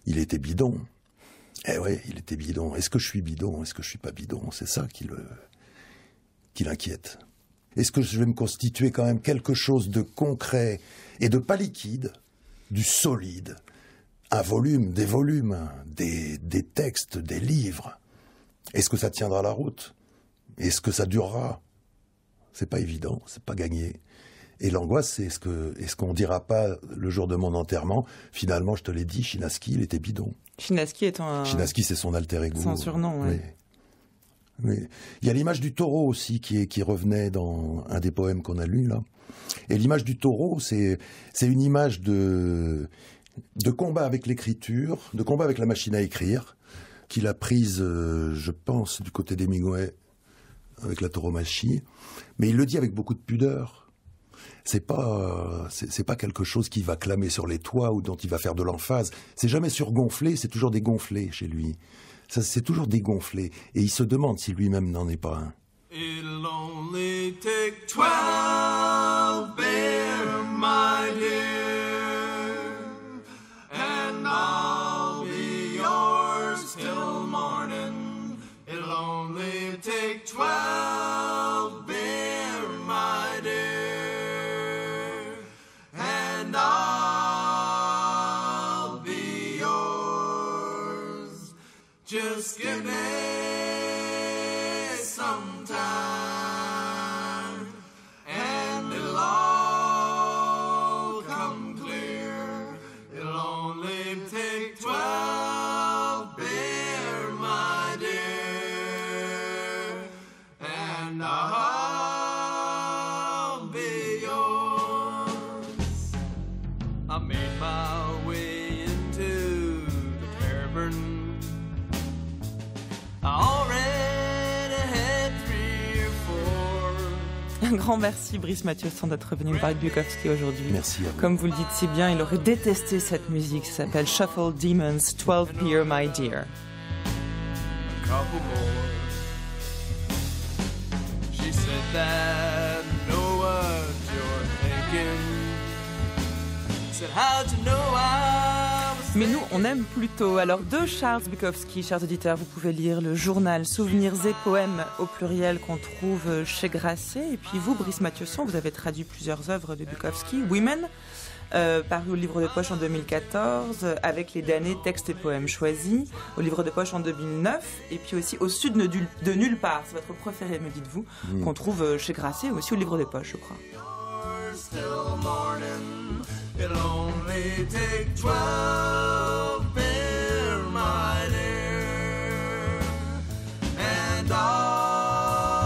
Il était bidon. Eh ouais, il était bidon. Est-ce que je suis bidon? Est-ce que je suis pas bidon? C'est ça qui l'inquiète. Est-ce que je vais me constituer quand même quelque chose de concret et de pas liquide, du solide, un volume, des volumes, des textes, des livres? Est-ce que ça tiendra la route? Est-ce que ça durera? C'est pas évident, c'est pas gagné. Et l'angoisse, c'est est-ce qu'on dira pas le jour de mon enterrement, finalement, je te l'ai dit, Chinaski, il était bidon. Chinaski étant un... Chinaski, c'est son alter ego. Son surnom, oui. Oui. Il y a l'image du taureau aussi qui revenait dans un des poèmes qu'on a lu là. Et l'image du taureau, c'est une image de combat avec l'écriture, de combat avec la machine à écrire, qu'il a prise, je pense, du côté d'Hemingway avec la tauromachie. Mais il le dit avec beaucoup de pudeur. C'est pas quelque chose qui va clamer sur les toits ou dont il va faire de l'emphase. C'est jamais surgonflé, c'est toujours dégonflé chez lui. Ça, c'est toujours dégonflé. Et il se demande si lui-même n'en est pas un. It'll only take 12 beer, my dear, and I'll be yours till morning. It'll only take 12 beer, my dear, and I'll be yours. Just give me some time, and it'll all come clear. It'll only take 12 beer, my dear, and I'll be yours. I made my way into the tavern. Un grand merci Brice Mathieuson d'être venu me parler de Bukowski aujourd'hui. Merci à vous. Comme vous le dites si bien, il aurait détesté cette musique. Ça s'appelle Shuffle Demons, 12 Beer, My Dear. A couple more. She said that know what you're thinking. Said how'd you know I was Mais nous, on aime plutôt. Alors, de Charles Bukowski, chers auditeurs, vous pouvez lire le journal Souvenirs et poèmes au pluriel qu'on trouve chez Grasset. Et puis vous, Brice Mathieuson, vous avez traduit plusieurs œuvres de Bukowski. Women, paru au livre de poche en 2014, avec les damnés textes et poèmes choisis, au livre de poche en 2009, et puis aussi Au sud de nulle part, c'est votre préféré, me dites-vous, qu'on trouve chez Grasset, aussi au livre de poche, je crois. It'll only take 12 bear my dear, and I'll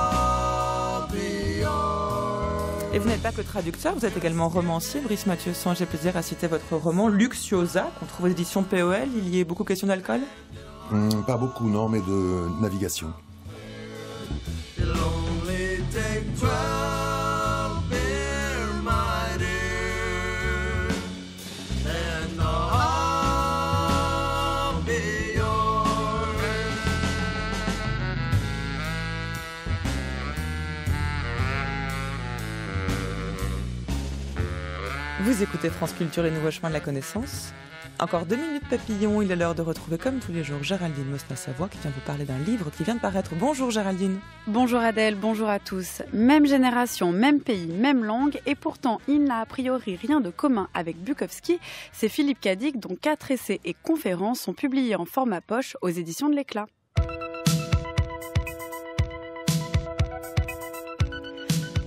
be yours. Et vous n'êtes pas que traducteur, vous êtes également romancier. Brice Mathieuson, j'ai plaisir à citer votre roman Luxiosa, qu'on trouve aux éditions POL. Il y est beaucoup question d'alcool? Pas beaucoup, non, mais de navigation. It'll only take 12 bear my dear, and I'll be yours. Vous écoutez France Culture, les nouveaux chemins de la connaissance. Encore 2 minutes papillon, il est l'heure de retrouver comme tous les jours Géraldine Mosna-Savoie qui vient vous parler d'un livre qui vient de paraître. Bonjour Géraldine. Bonjour Adèle, bonjour à tous. Même génération, même pays, même langue, et pourtant il n'a a priori rien de commun avec Bukowski. C'est Philippe Cadic dont 4 essais et conférences sont publiés en format poche aux éditions de l'Éclat.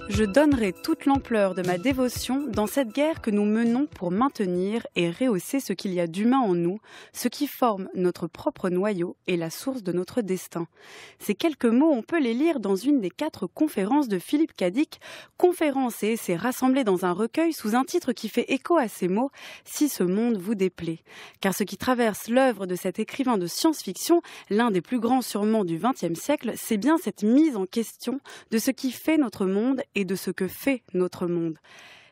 Je donnerai toute l'ampleur de ma dévotion dans cette guerre que nous menons pour maintenir et rehausser ce qu'il y a d'humain en nous, ce qui forme notre propre noyau et la source de notre destin. Ces quelques mots, on peut les lire dans une des 4 conférences de Philippe Cadic, conférences et essais rassemblés dans un recueil sous un titre qui fait écho à ces mots « Si ce monde vous déplaît ». Car ce qui traverse l'œuvre de cet écrivain de science-fiction, l'un des plus grands sûrement du XXe siècle, c'est bien cette mise en question de ce qui fait notre monde et de ce que fait notre monde.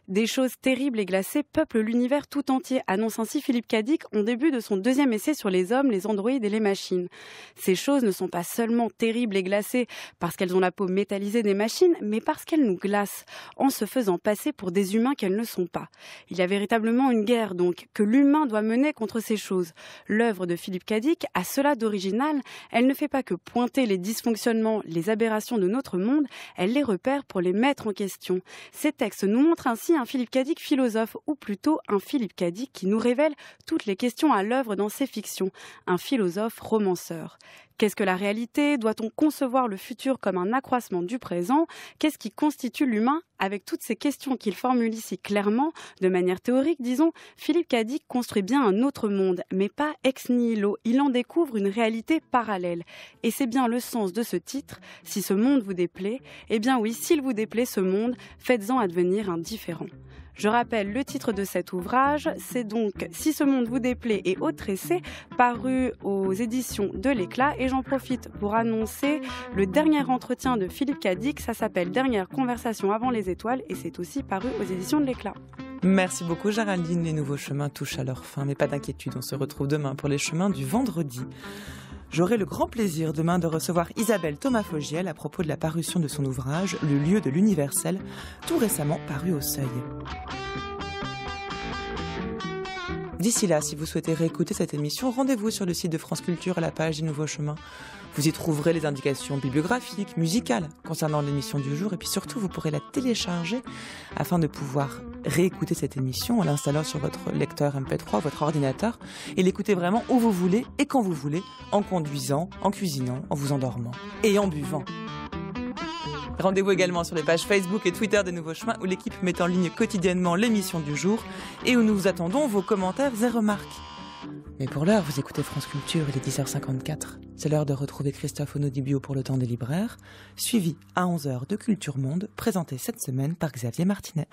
Des choses terribles et glacées peuplent l'univers tout entier, annonce ainsi Philippe Cadic en début de son 2e essai sur les hommes, les androïdes et les machines. Ces choses ne sont pas seulement terribles et glacées parce qu'elles ont la peau métallisée des machines, mais parce qu'elles nous glacent, en se faisant passer pour des humains qu'elles ne sont pas. Il y a véritablement une guerre, donc, que l'humain doit mener contre ces choses. L'œuvre de Philippe Cadic a cela d'original, elle ne fait pas que pointer les dysfonctionnements, les aberrations de notre monde, elle les repère pour les mettre en question. Ces textes nous montrent ainsi un Philippe Cadic philosophe, ou plutôt un Philippe Cadic qui nous révèle toutes les questions à l'œuvre dans ses fictions, un philosophe romanceur. Qu'est-ce que la réalité? Doit-on concevoir le futur comme un accroissement du présent? Qu'est-ce qui constitue l'humain? Avec toutes ces questions qu'il formule ici clairement, de manière théorique, disons, Philippe Cadic construit bien un autre monde, mais pas ex nihilo. Il en découvre une réalité parallèle. Et c'est bien le sens de ce titre. Si ce monde vous déplaît, eh bien oui, s'il vous déplaît ce monde, faites-en advenir un différent. Je rappelle le titre de cet ouvrage, c'est donc « Si ce monde vous déplaît » et autres essais, paru aux éditions de l'Éclat. Et j'en profite pour annoncer le dernier entretien de Philippe Cadic, ça s'appelle « Dernière conversation avant les étoiles » et c'est aussi paru aux éditions de l'Éclat. Merci beaucoup Géraldine, les nouveaux chemins touchent à leur fin, mais pas d'inquiétude, on se retrouve demain pour les chemins du vendredi. J'aurai le grand plaisir demain de recevoir Isabelle Thomas-Fogiel à propos de la parution de son ouvrage « Le lieu de l'universel », tout récemment paru au Seuil. D'ici là, si vous souhaitez réécouter cette émission, rendez-vous sur le site de France Culture à la page des Nouveaux Chemins. Vous y trouverez les indications bibliographiques, musicales concernant l'émission du jour et puis surtout vous pourrez la télécharger afin de pouvoir réécouter cette émission en l'installant sur votre lecteur MP3, votre ordinateur et l'écouter vraiment où vous voulez et quand vous voulez, en conduisant, en cuisinant, en vous endormant et en buvant. Rendez-vous également sur les pages Facebook et Twitter des Nouveaux Chemins où l'équipe met en ligne quotidiennement l'émission du jour et où nous vous attendons vos commentaires et remarques. Mais pour l'heure, vous écoutez France Culture, il est 10h54. C'est l'heure de retrouver Christophe Onodibio pour le temps des libraires, suivi à 11h de Culture Monde, présenté cette semaine par Xavier Martinet.